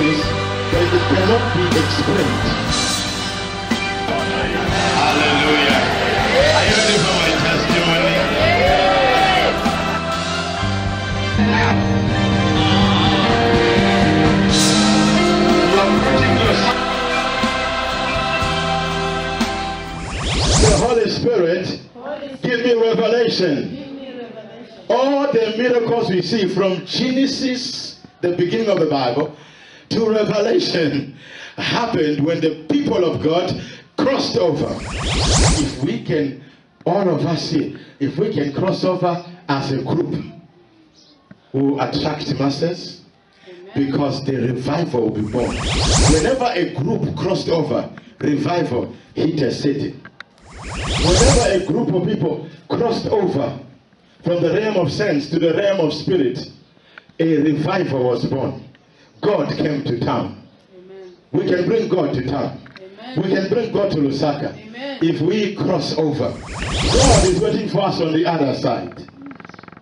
surface, but it cannot be explained. Hallelujah. Are you ready for my testimony? The Holy Spirit, give me revelation. All the miracles we see from Genesis, the beginning of the Bible, to Revelation happened when the people of God crossed over. If we can, all of us here, if we can cross over as a group, we will attract masses, because the revival will be born. Whenever a group crossed over, revival hit a city. Whenever a group of people crossed over from the realm of sense to the realm of spirit, a revival was born. God came to town. Amen. We can bring God to town. Amen. We can bring God to Lusaka. Amen. If we cross over. God is waiting for us on the other side.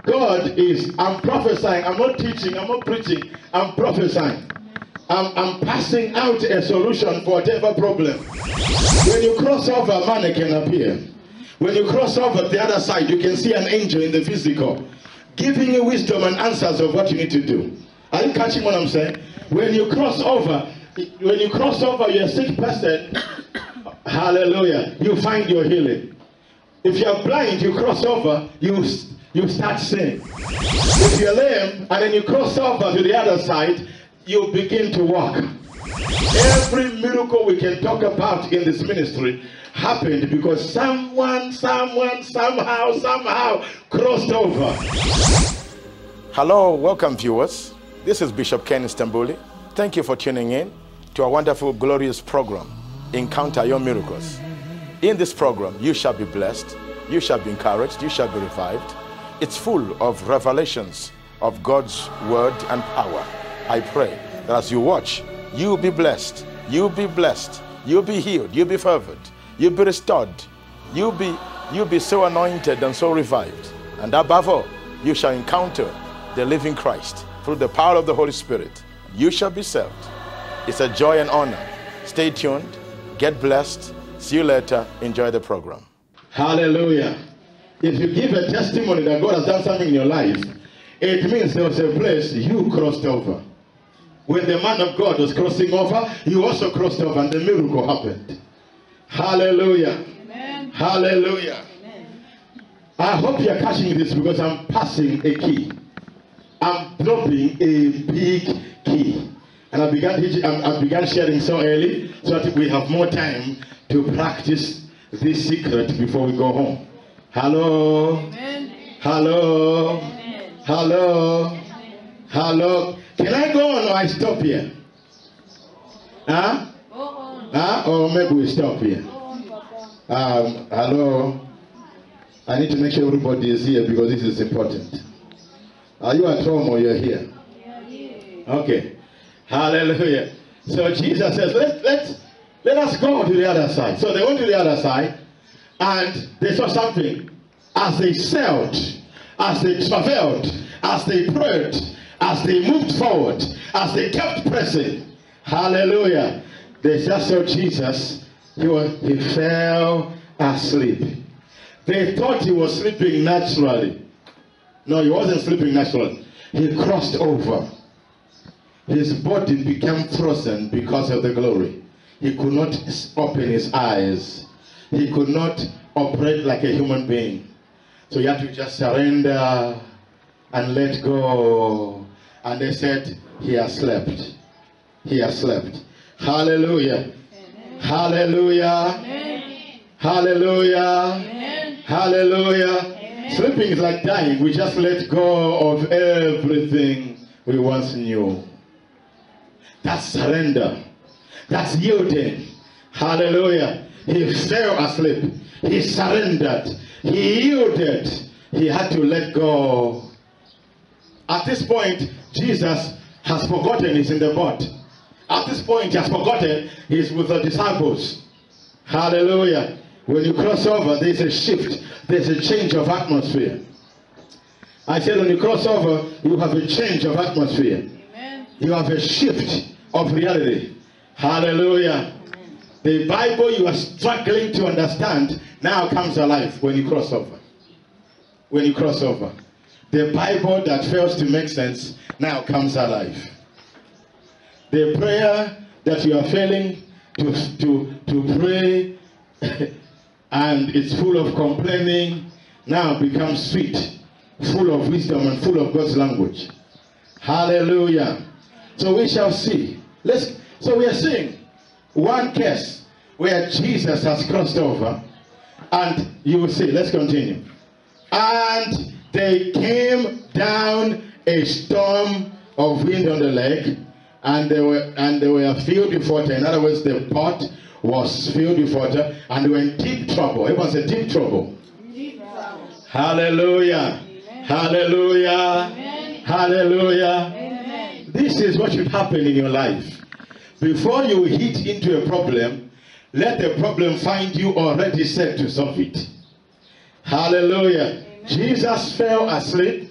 God is, I'm prophesying, I'm not teaching, I'm not preaching, I'm prophesying. I'm passing out a solution for whatever problem. When you cross over, money can appear. When you cross over the other side, you can see an angel in the physical, giving you wisdom and answers of what you need to do. Are you catching what I'm saying? When you cross over, you're a sick person, hallelujah, you find your healing. If you're blind, you cross over, you start seeing. If you're lame, and then you cross over to the other side, you begin to walk. Every miracle we can talk about in this ministry happened because someone, somehow crossed over. Hello, welcome viewers. This is Bishop Ken Istanbuli. Thank you for tuning in to our wonderful, glorious program, Encounter Your Miracles. In this program, you shall be blessed, you shall be encouraged, you shall be revived. It's full of revelations of God's word and power. I pray that as you watch, you'll be blessed, you'll be blessed, you'll be healed, you'll be favored, you'll be restored, you'll be so anointed and so revived. And above all, you shall encounter the living Christ through the power of the Holy Spirit. You shall be saved. It's a joy and honor. Stay tuned, get blessed. See you later. Enjoy the program. Hallelujah. If you give a testimony that God has done something in your life, it means there was a place you crossed over. When the man of God was crossing over, you also crossed over and the miracle happened. Hallelujah. Amen. Hallelujah. Amen. I hope you're catching this because I'm passing a key. I'm dropping a big key. And I began sharing so early so that we have more time to practice this secret before we go home. Hello. Amen. Hello. Amen. Hello. Amen. Hello. Can I go on or I stop here? Huh? Go on. Huh? Or maybe we stop here. Go on, Papa. Hello. I need to make sure everybody is here because this is important. Are you at home or you're here? Yeah. Okay. Hallelujah. So Jesus says, let us go to the other side. So they went to the other side and they saw something. As they sailed, as they traveled, as they prayed, as they moved forward, as they kept pressing, hallelujah, they just saw Jesus. He fell asleep. They thought he was sleeping naturally. No, he wasn't sleeping naturally. He crossed over. His body became frozen because of the glory. He could not open his eyes. He could not operate like a human being. So you have to just surrender and let go. And they said, he has slept. He has slept. Hallelujah. Amen. Hallelujah. Amen. Hallelujah. Amen. Hallelujah. Amen. Sleeping is like dying. We just let go of everything we once knew. That's surrender. That's yielding. Hallelujah. He fell asleep. He surrendered. He yielded. He had to let go. At this point, Jesus has forgotten he's in the boat. At this point, he has forgotten he's with the disciples. Hallelujah. When you cross over, there's a shift. There's a change of atmosphere. I said when you cross over, you have a change of atmosphere. Amen. You have a shift of reality. Hallelujah. The Bible you are struggling to understand now comes alive when you cross over. When you cross over. The Bible that fails to make sense now comes alive. The prayer that you are failing to pray and it's full of complaining now becomes sweet, full of wisdom and full of God's language. Hallelujah. So we shall see. So we are seeing one case where Jesus has crossed over, and you will see. Let's continue. And they came down a storm of wind on the lake, and they were filled with water. In other words, the pot was filled with water, and they were in deep trouble. It was a deep trouble. Deep trouble. Hallelujah. Amen. Hallelujah. Amen. Hallelujah. Amen. This is what should happen in your life. Before you hit into a problem, let the problem find you already set to solve it. Hallelujah. Amen. Jesus fell asleep,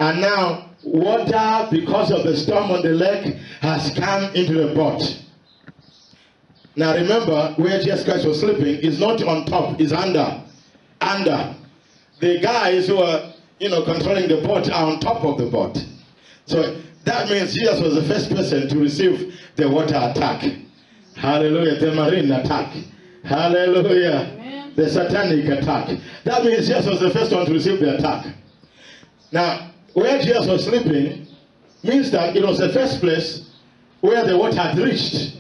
and now water, because of the storm on the lake, has come into the boat. Now remember, where Jesus Christ was sleeping is not on top, it's under. The guys who are, controlling the boat are on top of the boat. So that means Jesus was the first person to receive the water attack. Hallelujah. The marine attack. Hallelujah. Amen. The satanic attack. That means Jesus was the first one to receive the attack. Now, where Jesus was sleeping means that it was the first place where the water had reached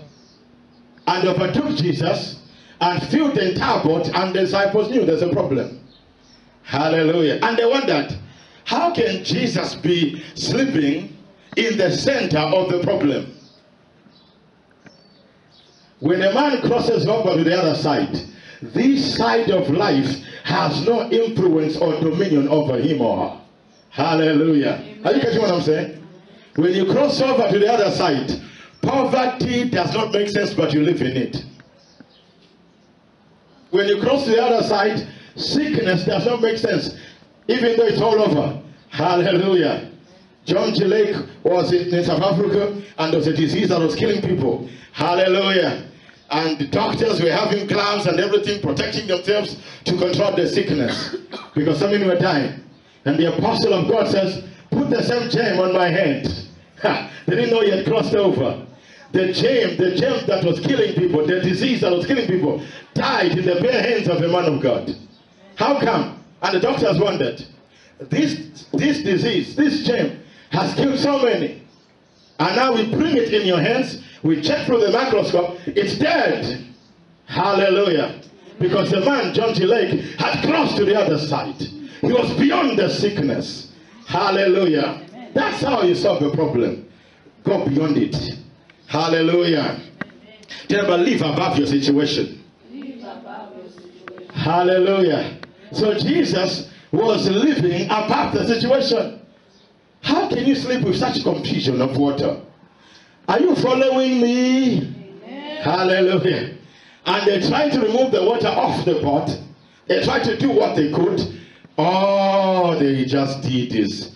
and overtook Jesus and filled the entire boat, and the disciples knew there's a problem. Hallelujah. And they wondered, how can Jesus be sleeping in the center of the problem? When a man crosses over to the other side, this side of life has no influence or dominion over him or her. Hallelujah. Amen. Are you catching what I'm saying? When you cross over to the other side, poverty does not make sense, but you live in it. When you cross to the other side, sickness does not make sense, even though it's all over. Hallelujah. John G. Lake was in South Africa, and there was a disease that was killing people. Hallelujah. And the doctors were having gloves and everything, protecting themselves to control the sickness, because so many were dying. And the apostle of God says, put the same gem on my hand. They didn't know he had crossed over. The gem that was killing people, the disease that was killing people, died in the bare hands of a man of God. How come? And the doctors wondered, this disease, this gem, has killed so many. And now we bring it in your hands, we check through the microscope, it's dead. Hallelujah. Because the man, John G. Lake, had crossed to the other side. He was beyond the sickness. Hallelujah. That's how you solve a problem. Go beyond it. Hallelujah. Tell them, live above your situation. Hallelujah. So Jesus was living above the situation. How can you sleep with such confusion of water? Are you following me? Amen. Hallelujah. And they tried to remove the water off the pot. They tried to do what they could. All they just did is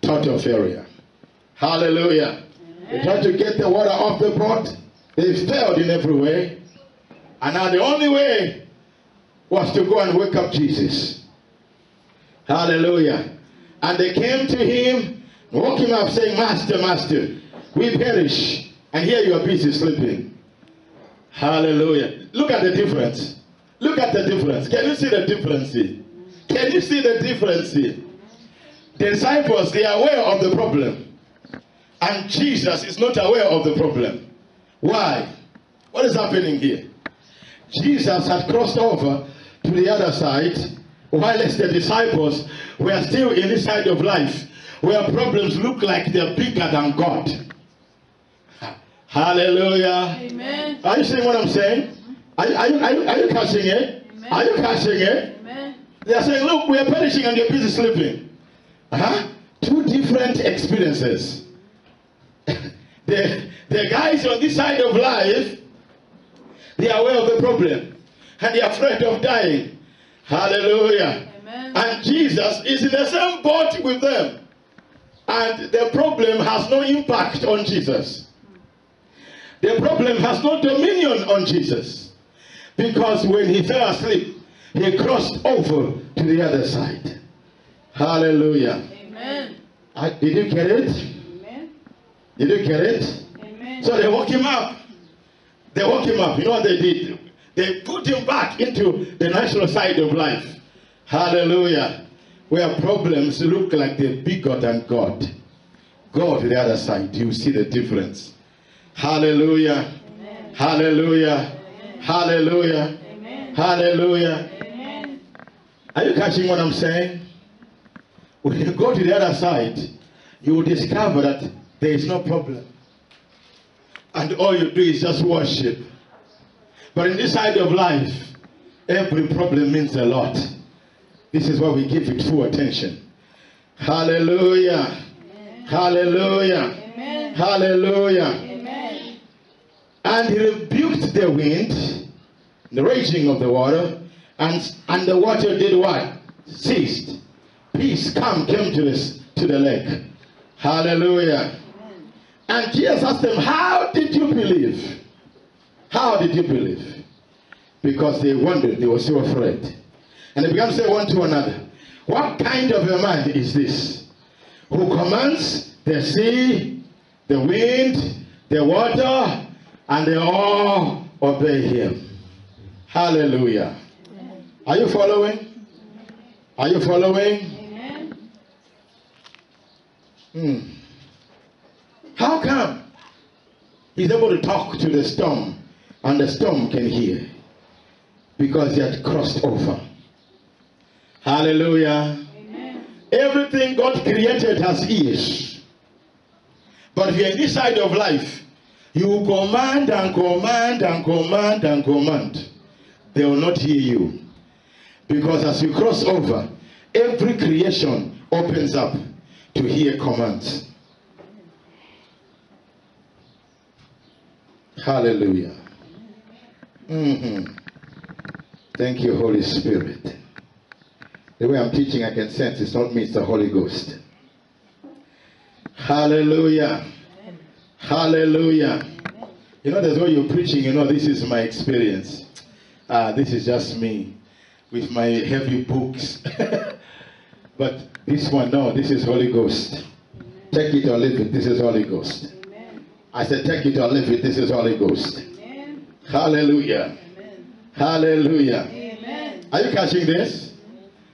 total failure. Hallelujah. Amen. They tried to get the water off the pot. They failed in every way. And now the only way was to go and wake up Jesus. Hallelujah. And they came to him, woke him up saying, Master, Master, we perish. And here you are busy sleeping. Hallelujah. Look at the difference. Look at the difference. Can you see the difference here? Can you see the difference here? The disciples, they are aware of the problem. And Jesus is not aware of the problem. Why? What is happening here? Jesus had crossed over to the other side, while the disciples were still in this side of life, where problems look like they're bigger than God. Hallelujah. Amen. Are you seeing what I'm saying? Are you catching it? Amen. Are you catching it? Amen. They are saying, look, we are perishing and you're busy sleeping. Two different experiences. The guys on this side of life, they are aware of the problem and they are afraid of dying. Hallelujah. Amen. And Jesus is in the same boat with them. And the problem has no impact on Jesus. The problem has no dominion on Jesus. Because when he fell asleep, he crossed over to the other side. Hallelujah. Amen. Did you get it? Amen. Did you get it? Amen. So they woke him up. They woke him up. You know what they did? They put him back into the natural side of life. Hallelujah. Where problems look like they're bigger than God. God to the other side. You see the difference. Hallelujah. Amen. Hallelujah. Amen. Hallelujah. Amen. Hallelujah. Amen. Are you catching what I'm saying? When you go to the other side, you will discover that there is no problem. And all you do is just worship. But in this side of life, every problem means a lot. This is why we give it full attention. Hallelujah. Amen. Hallelujah. Amen. Hallelujah. Amen. And he rebuked the wind, the raging of the water, and the water did what? Ceased. Peace came to the lake. Hallelujah. Amen. And Jesus asked them, how did you believe? How did you believe? Because they wondered, they were so afraid. And they began to say one to another, what kind of a man is this, who commands the sea, the wind, the water, and they all obey him? Hallelujah. Amen. Are you following? Are you following? Amen. How come he's able to talk to the storm and the storm can hear? Because he had crossed over. Hallelujah. Amen. Everything God created has ears. But if you're in this side of life, you command and command and command and command. They will not hear you. Because as you cross over, every creation opens up to hear commands. Hallelujah. Thank you, Holy Spirit. The way I'm teaching, I can sense it's not me, it's the Holy Ghost. Hallelujah. Hallelujah. You know, there's where you're preaching, you know, this is my experience. This is just me with my heavy books. But this one, no, this is Holy Ghost. Take it or leave it, this is Holy Ghost. Amen. I said, take it or leave it, this is Holy Ghost. Amen. Hallelujah. Amen. Hallelujah. Amen. Are you catching this?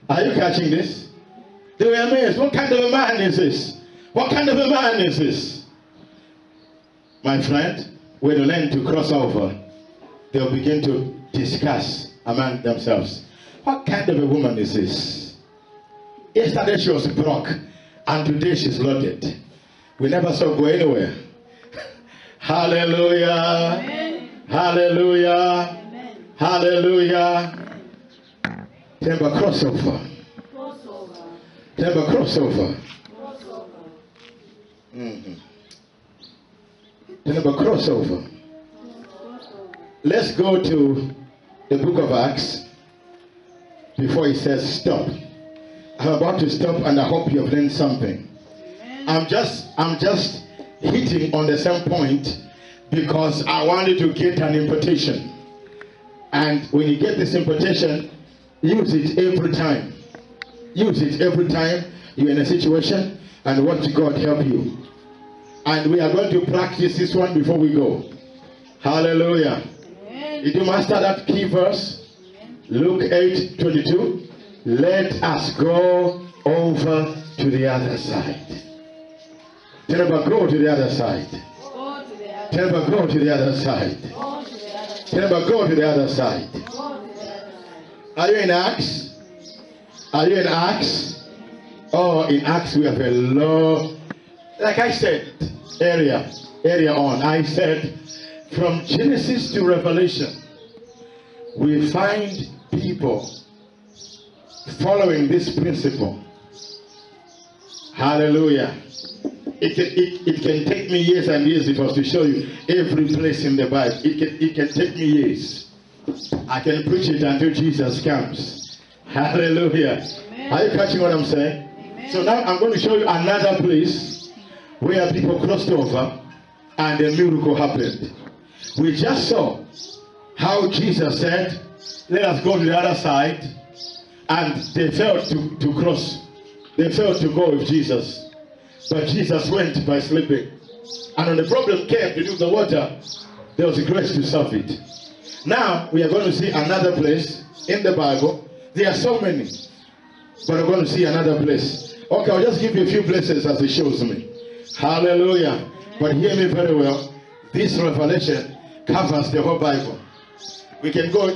Are you catching this? They were amazed. What kind of a man is this? What kind of a man is this? My friend, when they learn to cross over, they'll begin to discuss among themselves. What kind of a woman is this? Yesterday she was broke, and today she's loaded. We never saw go anywhere. Hallelujah. Amen. Hallelujah. Amen. Hallelujah. Temper crossover. Crossover. Temper crossover. Crossover. Temper crossover. Let's go to the book of Acts before he says stop. I'm about to stop and I hope you have learned something. Amen. I'm just hitting on the same point because I wanted to get an impartation. And when you get this impartation, use it every time. Use it every time you're in a situation and watch God help you. And we are going to practice this one before we go. Hallelujah. Amen. Did you master that key verse? Luke 8:22. Let us go over to the other side. Tell about go to the other side. Go to the other. Tell about go to the other side. Go to the other. Tell about go to the other side. Go to the other side. Are you in Acts? Are you in Acts? Oh, in Acts we have a law. Like I said earlier on, I said from Genesis to Revelation, we find people following this principle. Hallelujah. It can take me years and years if I was to show you every place in the Bible. It can take me years. I can preach it until Jesus comes. Hallelujah. Amen. Are you catching what I'm saying? Amen. So now I'm going to show you another place where people crossed over and a miracle happened. We just saw how Jesus said, let us go to the other side. And they failed to cross. They failed to go with Jesus. But Jesus went by sleeping. And when the problem came to do the water, there was a grace to solve it. Now, we are going to see another place in the Bible. There are so many. But we're going to see another place. Okay, I'll just give you a few places as it shows me. Hallelujah. But hear me very well. This revelation covers the whole Bible. We can go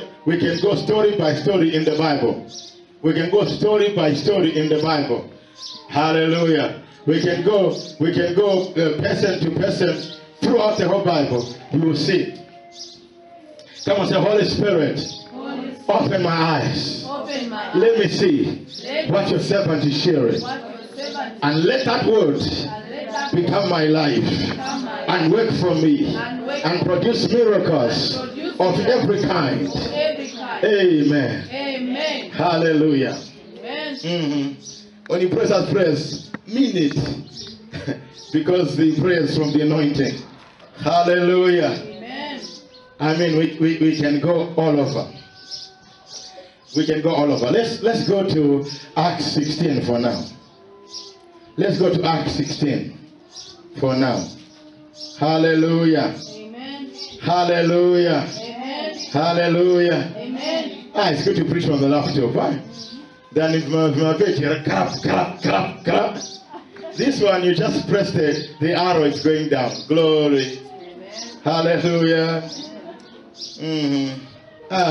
story by story in the Bible. We can go story by story in the Bible. Hallelujah. We can go person to person throughout the whole Bible. You will see. Come on, say, Holy Spirit, open my eyes. Open my eyes. Let me see what your servant is sharing. And let that word become my life and work for me and produce miracles of every kind. Amen. Amen. Hallelujah. Amen. When you pray such prayers, mean it. Because the prayers from the anointing. Hallelujah. Amen. I mean, we can go all over. We can go all over. Let's go to Acts 16 for now. Let's go to Acts 16 for now. Hallelujah. Amen. Hallelujah. Amen. Hallelujah. Amen. It's good to preach from the laughter. Why? Then if my clap. This one, you just press the arrow, it's going down. Glory. Amen. Hallelujah.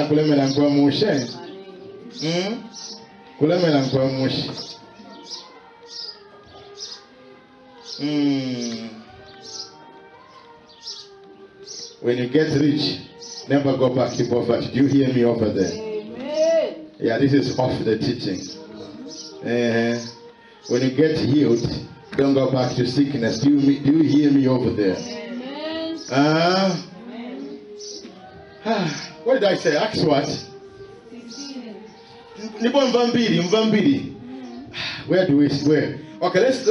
Kulemela nkwa mushe. Kulemela nkwa mushe. When you get rich, never go back to poverty. Do you hear me over there? Amen. Yeah, this is off the teaching. When you get healed, don't go back to sickness. Do you hear me over there? Amen. What did I say? Acts what? 16. Mvambiri. Where? Okay, let's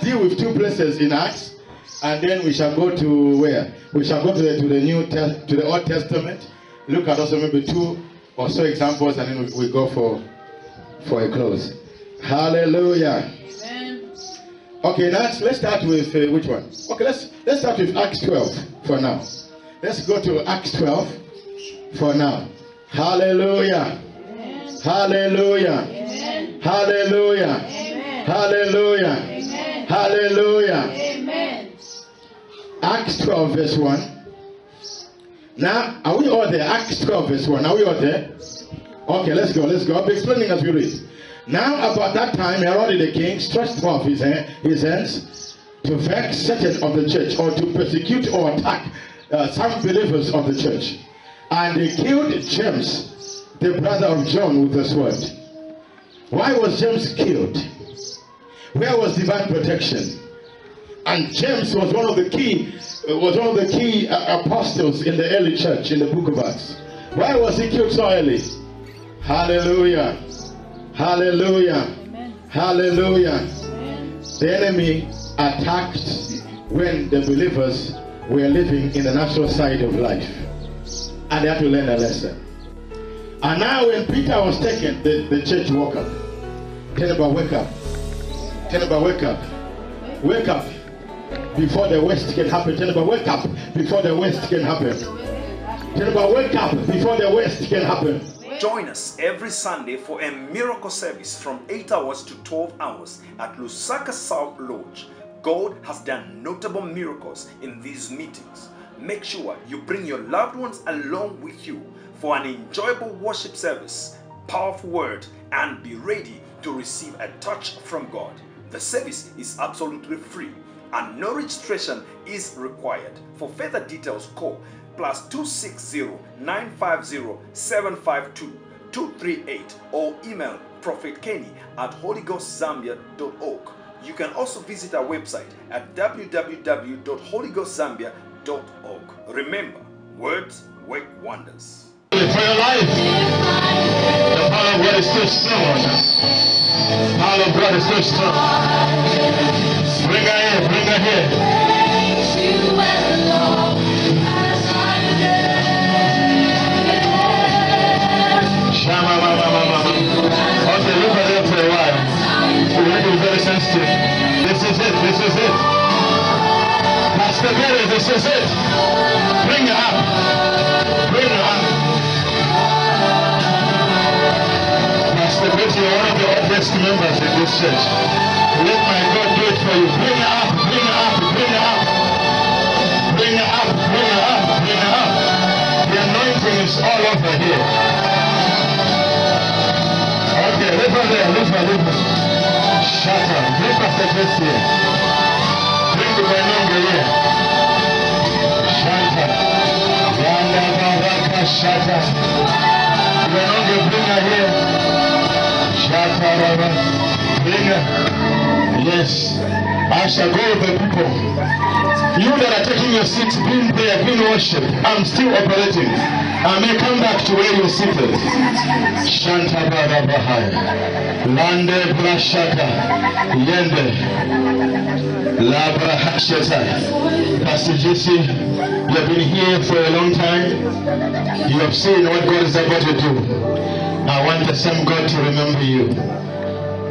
deal with two places in Acts, and then we shall go to where? We shall go to the Old Testament. Look at also maybe two or so examples, and then we go for a close. Hallelujah. Amen. Okay, now let's start with which one? Okay, let's start with Acts 12 for now. Let's go to Acts 12 for now. Hallelujah. Amen. Hallelujah. Amen. Hallelujah. Amen. Hallelujah. Amen. Hallelujah. Amen. Acts 12 verse 1. Now, are we all there? Acts 12 verse 1. Are we all there? Okay, let's go. I'll be explaining as we read. Now, about that time, Herod the king stretched forth his hands to vex certain of the church, or to persecute or attack some believers of the church. And he killed James, the brother of John, with the sword. Why was James killed? Where was divine protection? And James was one of the key apostles in the early church in the book of Acts. Why was he killed so early? Hallelujah. Hallelujah. Amen. Hallelujah. Amen. The enemy attacked when the believers were living in the natural side of life. And they had to learn a lesson. And now when Peter was taken, the church woke up. Tell about wake up. Tell about wake up. Wake up before the worst can happen. Tell about wake up before the worst can happen. Tell about wake up before the worst can happen. Join us every Sunday for a miracle service from 8 hours to 12 hours at Lusaka South Lodge. God has done notable miracles in these meetings. Make sure you bring your loved ones along with you for an enjoyable worship service, powerful word, and be ready to receive a touch from God. The service is absolutely free and no registration is required. For further details, call +260 950 752 238 or email prophetkenny@holyghostzambia.org. You can also visit our website at www.holyghostzambia.org. Remember, words work wonders. For your life, the power of God is so strong. The power of God is so strong. Bring her here, bring her here. church. Let my God do it for you. Bring her up, bring her up, bring her up. Bring her up, bring her up, bring her up. The anointing is all over here. Okay, lift her there, lift her, lift her. Shut up. Bring Pastor Chris here. Bring the Benonga here. Shut up. Yanda Baraka, shut up. Benonga, bring her here. Shut up, bring her. Yes. I shall go with the people. You that are taking your seats, being there, being worship, I'm still operating. I may come back to where you're seated. Shanta Barabahaya. Lande Brashata. Yende. Labra Hashata. Pastor Jesse, you have been here for a long time. You have seen what God is about to do. I want the same God to remember you.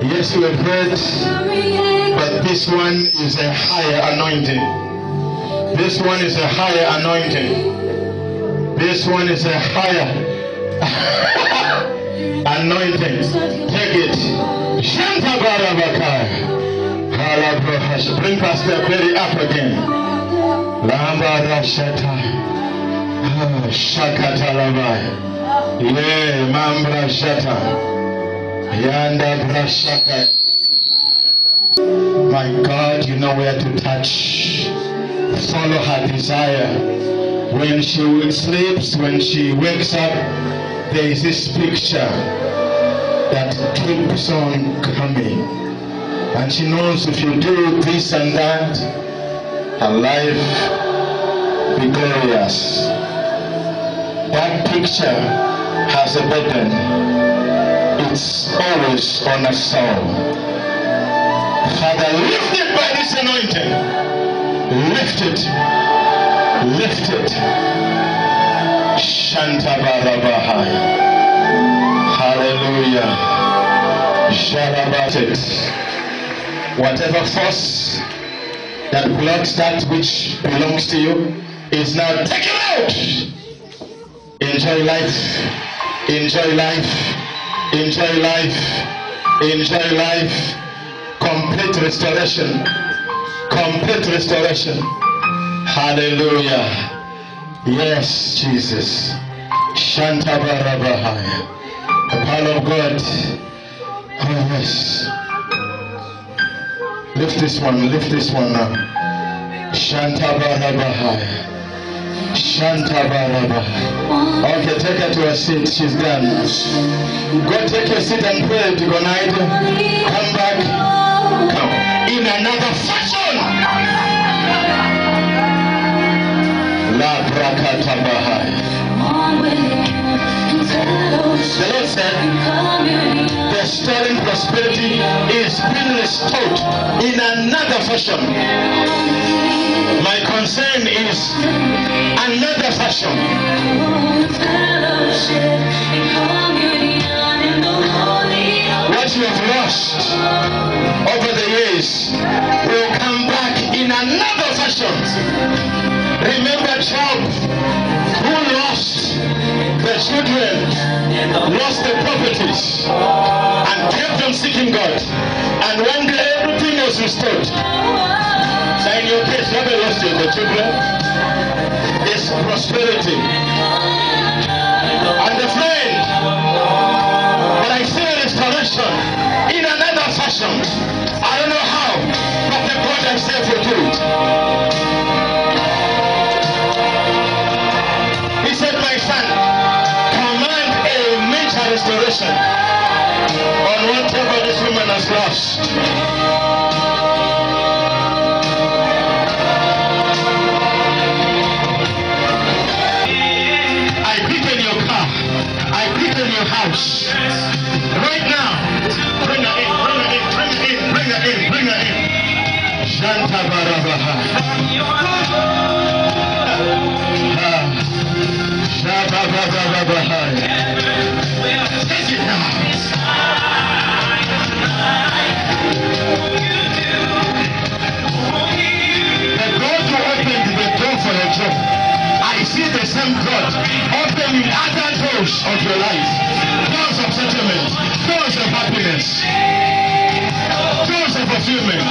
Yes, you have heard, but this one is a higher anointing. This one is a higher anointing. This one is a higher anointing. Take it. Shanta Barabakai. Halabrohash. Bring Pastor Perry up again. Lamba Rashata. Shakata Labai. Yeah, Mambra Shata. Yanda Brashaka. My God, you know where to touch. Follow her desire. When she sleeps, when she wakes up, there is this picture that keeps on coming. And she knows if you do this and that, her life will be glorious. That picture has a burden. It's always on a soul. Father, lift it by this anointing. Lift it. Lift it. Shanta Barabahaya. Hallelujah. Shalabat it. Whatever force that blocks that which belongs to you is now taken out. Enjoy life. Enjoy life. Enjoy life. Enjoy life. Complete restoration. Complete restoration. Hallelujah. Yes, Jesus. Shanta Barabahaya. The power of God. Oh, yes. Lift this one now. Shanta Barabahaya. Shanta Barabahaya. Okay, take her to her seat. She's done. Go take your seat and pray tonight. Come back. Come. In another fashion. La Brakata Bahaya. The Lord said, the stolen prosperity is being restored in another fashion. My concern is another fashion. What you have lost over the years will come back in another fashion. Remember Job, who lost the children, lost the properties, and kept on seeking God. And one day everything was restored. So in your case, you haven't lost the children. It's prosperity. And the friend, but I see a restoration in another fashion. I don't know how, but the God I serve will do it. He said, my son, command a major restoration on whatever this woman has lost. House right now. Bring her in, bring her in, bring her in, bring her in, bring her in. Shanta Barabaha. Shanta Barabaha. Take it now. The God who opened the door for your job, I see the same God opening other doors of your life. Doors of settlement, doors of happiness. Doors of fulfillment.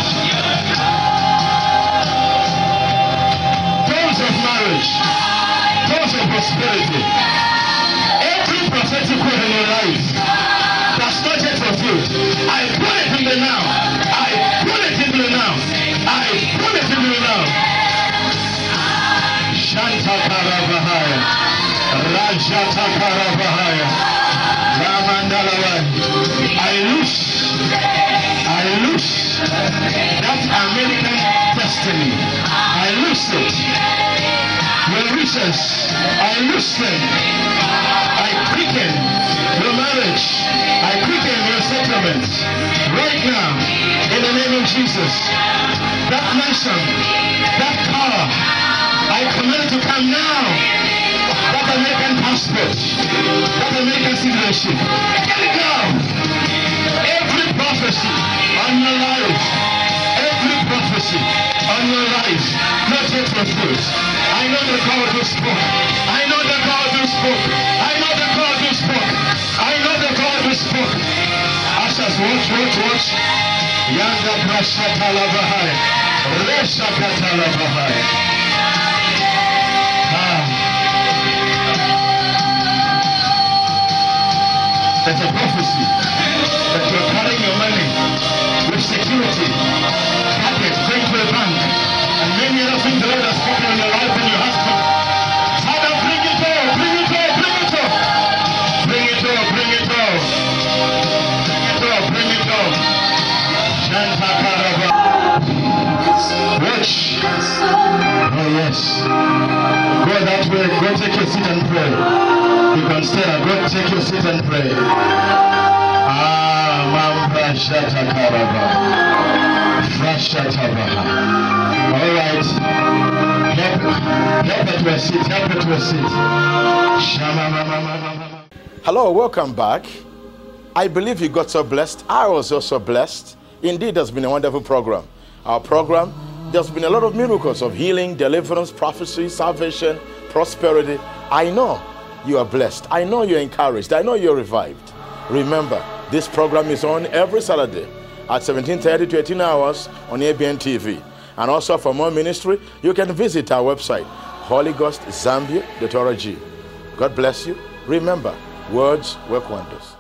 Doors of marriage. Doors of prosperity. Every prophetic word in your life that's not yet fulfilled, I put it in the now. I put it in the now. I put it in the now. Shanta Karabahaya. Rajata Karabahaya. Ramandalawai. I lose that American destiny. I lose it. Your riches, I lose them. I quicken your marriage. I quicken your settlements. Right now, in the name of Jesus. That mansion, that car, I command it to come now. That American passport, that American citizenship. Get it now. Every prophecy on your life, every prophecy on your life, not yet fulfilled. I know the God who spoke. I know the God who spoke. I know the God who spoke. I know the God who spoke. Ushers, watch. Yanda Prashatalabahai. Reshakatalabahai. There's a prophecy that you're carrying your money with security, package, going to the bank, and many other things the Lord has spoken in your life and your husband. Father, bring it all, bring it all, bring it all. Bring it all, bring it all. Bring it all, bring it all. Shanta Karaba. Watch. Oh yes. Go that way, go take your seat and pray. You can stay there. Go take your seat and pray. Mambra Shata Karaba. Frashatabaha. All right. Help it to a seat. Help it to a seat. Shama. Hello, welcome back. I believe you got so blessed. I was also blessed. Indeed, it's been a wonderful program. Our program, there's been a lot of miracles of healing, deliverance, prophecy, salvation, prosperity. I know you are blessed. I know you're encouraged. I know you're revived. Remember, this program is on every Saturday at 17:30 to 18 hours on ABN TV. And also for more ministry, you can visit our website, holyghostzambia.org. God bless you. Remember, words work wonders.